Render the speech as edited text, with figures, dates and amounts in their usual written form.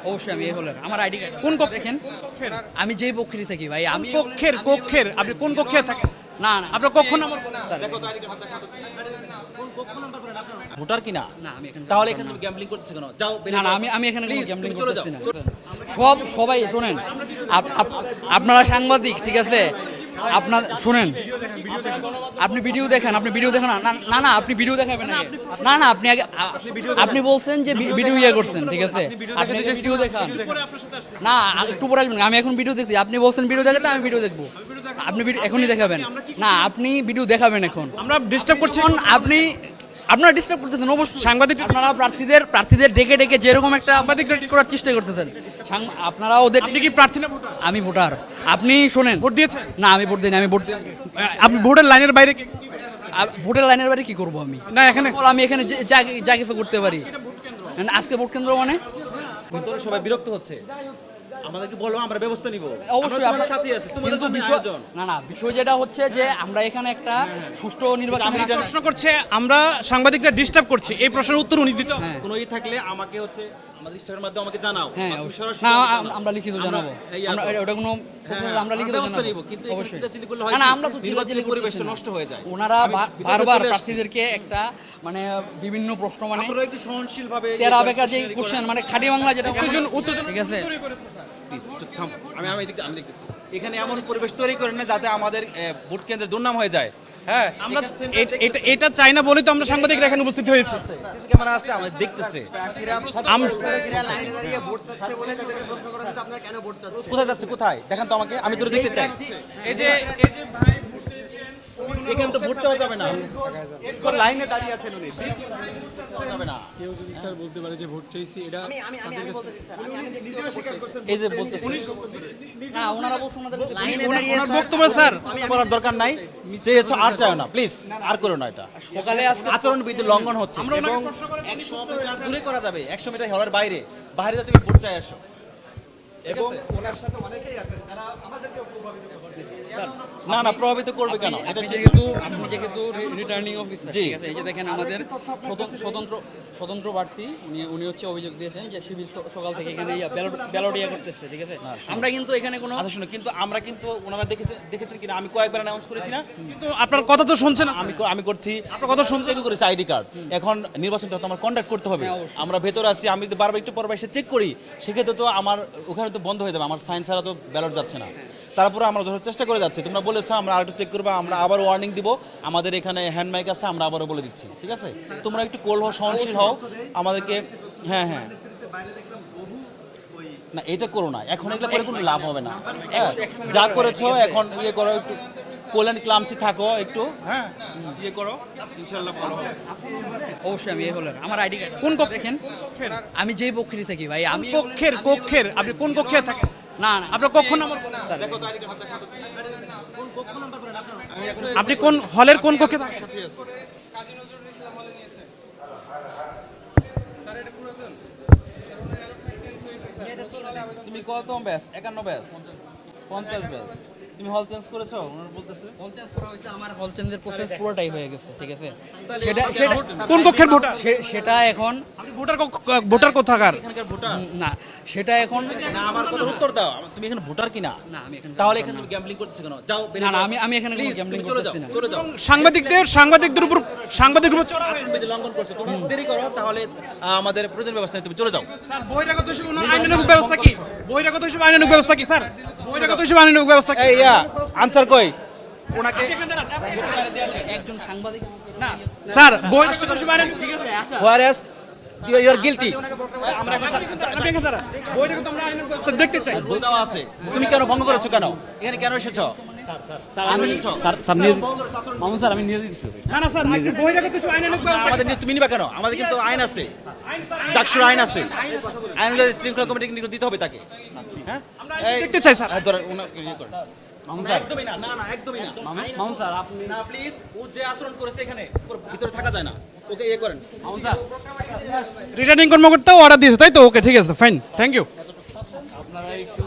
অবশ্যই আমি এই হলের আমার আইডি কার্ড কোন কক্ষ দেখেন আমি যেই পক্ষে থাকি ভাই আমি কক্ষের আপনি কোন কক্ষে থাকেন? না না আপনার কক্ষ নাম্বার ভোটার কিনা না আমি এখানে তাহলে এখানে তুমি গ্যাম্বলিং করতেছো কেন? যাও না না আমি এখানে কোনো Please, গ্যাম্বলিং তুমি চলে করতেছি না যাও। সবাই শুনেন আপনারা সাংবাদিক ঠিক আছে আপনার শুনেন আপনি ভিডিও দেখেন না না আপনি ভিডিও দেখাবেন আগে না না আপনি আগে আপনি বলছেন যে ভিডিও ইয়ে করছেন ঠিক আছে আপনি ভিডিও দেখান না একটু পরে আসবেন আমি এখন ভিডিও দেখছি আপনি বলছেন ভিডিও দেখাতে আমি ভিডিও দেখবো আপনি এখনই দেখাবেন না আপনি ভিডিও দেখাবেন এখন আমরা ডিস্টার্ব করছি আপনি আপনারা ডিস্টার্ব করতেছেন অবশ্যই সাংবাদিক আপনারা প্রার্থীদের ডেকে ডেকে যেরকম একটা সাংবাদিকরা করার চেষ্টা করতেছেন আপনারা ওদের আপনি কি প্রার্থী না ভোটার? আমি ভোটার আপনি শোনেন ভোট দিয়েছেন? না আমি ভোট দিইনি আমি ভোট দিই আপনি ভোটের লাইনের বাইরে ভোটের লাইনের বাড়ি কি করব আমি না এখানে বল, আমি এখানে যা কিছু করতে পারি আজকে ভোট কেন্দ্র মানে ভিতরে সবাই বিরক্ত হচ্ছে। আমাদেরকে বলো, আমরা ব্যবস্থা নিব। অবশ্যই আমরা তোমার আপনার সাথে আছি, তোমাদের কিন্তু জন্য বিষয় আয়োজন। না বিষয় যেটা হচ্ছে যে আমরা এখানে একটা সুষ্ঠু নির্বাচন প্রশ্ন করছে আমরা সাংবাদিকরা ডিস্টার্ব করছি, এই প্রশ্নের উত্তর উনি দিতে হবে। হ্যাঁ। কোনো ই থাকলে আমাকে হচ্ছে আমাদের স্টারের মাধ্যমে আমাকে জানাও। হ্যাঁ বা তুমি সরাসরি না আমাকে জানাও। আমরা লিখিত জানাবো আমরা ওটা কোনো আমরা লিখিত ব্যবস্থা জানাবো নিব, কিন্তু এখানে অবশ্যই চিল্লাচিল্লি করলে হয় না না কি? আমরা তো নির্বাচনী চিল্লাচিল্লি পরিবেশটা করতেছি না। নষ্ট হয়ে যায়। ওনারা ভিতরে বারবার চলে আসছি। প্রার্থীদেরকে একটা মানে বিভিন্ন প্রশ্ন মানে আপনারা একটু সহনশীল ভাবে তেরা বেকা যে কোশ্চেন মানে খাঁটি বাংলা যেটা ঠিক আছে প্লিজ একটু থামো। আমি দেখতেছি এখানে এমন পরিবেশ তৈরি করেন না যাতে আমাদের ভোট কেন্দ্রের দুর্নাম হয়ে যায়। হ্যাঁ, আমরা এটা চাই না বলেই তো আমরা সাংবাদিকরা এখানে উপস্থিত হয়েছি। সিসি ক্যামেরা আছে, আমাদের দেখতেছে। কোথায় যাচ্ছে, কোথায় দেখান তো আমাকে, আমি তোর দেখতে চাই। এই যে এখানে তো ভোট চাওয়া যাবে না, লাইনে দাঁড়িয়ে আছেন উনি। চাওয়া যাবে না। কেউ যদি স্যার বলতে পারে যে ভোট চাইছি এটা এই যে বলতেছে না ওনারা বলছেন আমাদের ওনার বক্তব্য স্যার কথা বলার দরকার নাই, যে এসো আর চাও না, প্লিজ আর করো না। এটা সকালে আজকে আচরণবিধি লঙ্ঘন হচ্ছে এবং 100 মিটার দূরে করা যাবে, 100 মিটার হওয়ার বাইরে বাইরে তুমি ভোট চাই আসো। এবং ওনার সাথে অনেকেই আছেন যারা আমাদেরকেও প্রভাবিত করছে। না প্রভাবিত করবে কেন? এটা আপনি যেহেতু রিটার্নিং অফিসার জি। ঠিক আছে এই যে দেখেন আমাদের স্বতন্ত্র প্রার্থী উনি হচ্ছে অভিযোগ দিয়েছেন যে শিবির সকাল থেকে এখানে ব্যালট করতেছে ঠিক আছে আমরা কিন্তু এখানে কোনো আচ্ছা শুনো, কিন্তু আমরা কিন্তু ওনারা দেখেছেন কিনা, আমি কয়েকবার অ্যানাউন্স করেছি না, কিন্তু আপনার কথা তো শুনছেন। আমি করছি, আপনার কথা শুনতে করেছি আইডি কার্ড। এখন নির্বাচনটা তো আমার কন্ডাক্ট করতে হবে, আমরা ভেতরে আছি, আমি যদি বারবার একটু পর এসে চেক করি সেক্ষেত্রে তো আমার ওখানে তো বন্ধ হয়ে যাবে, আমার সাইন ছাড়া তো ব্যালট যাচ্ছে না। তারপরে আমরা যখন চেষ্টা করে যাচ্ছি, তোমরা বলেছো আমরা আরেকটু চেক করবো, আমরা আবার ওয়ার্নিং দিব, আমাদের এখানে হ্যান্ড মাইক আছে, আমরা আবারও বলে দিচ্ছি, ঠিক আছে? তোমরা একটু কোল হও, সহনশীল হও আমাদেরকে। হ্যাঁ না এটা করো না, এখন এগুলো করে কোনো লাভ হবে না। হ্যাঁ, যা করেছো এখন ইয়ে করো, একটু কোল অ্যান্ড ক্লামসি থাকো একটু, হ্যাঁ ইয়ে করো, ইনশাল্লাহ ভালো হবে। অবশ্যই আমি এই হলের আমার আইডি কার্ড কোন কক্ষ? দেখেন আমি যেই পক্ষে থাকি ভাই আমি কক্ষের আপনি কোন কক্ষে থাকেন? না না আপনার কক্ষ নাম্বার দেখো তো আইডি কার্ড দেখাও তো। আপনি কোন হলের কোন কক্ষে থাকেন? তুমি কত ব্যাস? 51 ব্যাস, 50 ব্যাস। তুমি হল চেঞ্জ করেছো? ওনারা বলতেছে চেঞ্জ করা হয়েছে আমার হল চেঞ্জের প্রসেস পুরোটাই হয়ে গেছে ঠিক আছে কোন কক্ষের ভোটার? সেটা এখন আপনি ভোটার কোথাকার? এখানকার ভোটার না সেটা এখন না, আমার কথা উত্তর দাও। তুমি এখানে ভোটার কিনা? না আমি এখানে তাহলে এখানে তুমি গ্যাম্বলিং করতেছো কেন? যাও না না আমি এখানে কোনো Please, গ্যাম্বলিং তুমি চলে যাও, করতেছি না চলে যাও। সাংবাদিকদের উপর চড়া হয়েছে। আচরণবিধি লঙ্ঘন করছো, তুমি দেরি করো তাহলে আমাদের প্রয়োজন ব্যবস্থা নিয়ে তুমি চলে যাও। স্যার বহিরাগত হিসেবে ওনার আইনানুগ ব্যবস্থা কি? বহিরাগত হিসেবে আইনানুগ ব্যবস্থা কি স্যার? বহিরাগত হিসেবে আইনানুগ ব্যবস্থা কি? এই আনসার কই? ওনাকে একজন সাংবাদিক না স্যার বহিরাগত হিসেবে আইনানুগ ঠিক আছে আচ্ছা whereas you are guilty। আমরা এখন আপনি এখানে দাঁড়ান। বহিরাগত আমরা আইনানুগ ব্যবস্থা দেখতে চাই। ভুল দেওয়া আছে, তুমি কেন ভঙ্গ করেছো? কেন এখানে কেন এসেছো? মামুন স্যার আমি নিয়ে দিচ্ছি। না স্যার আপনি বহিরাগত হিসেবে আইনানুগ ব্যবস্থা আমাদের নিয়ে তুমি নিবা কেন? আমাদের কিন্তু আইন আছে, চাকসুর আইন আছে, আইন অনুযায়ী শৃঙ্খলা কমিটি দিতে হবে তাকে। হ্যাঁ দেখতে চাই স্যার। মামুন স্যার একদমই না, না না একদমই না। মামুন স্যার আপনি না প্লিজ, ও যে আচরণ করেছে এখানে ওর ভিতরে থাকা যায় না, ওকে ইয়ে করেন। মামুন স্যার রিটার্নিং কর্মকর্তাও অর্ডার দিয়েছে তাই তো? ওকে ঠিক আছে, ফাইন, থ্যাংক ইউ। আপনারা একটু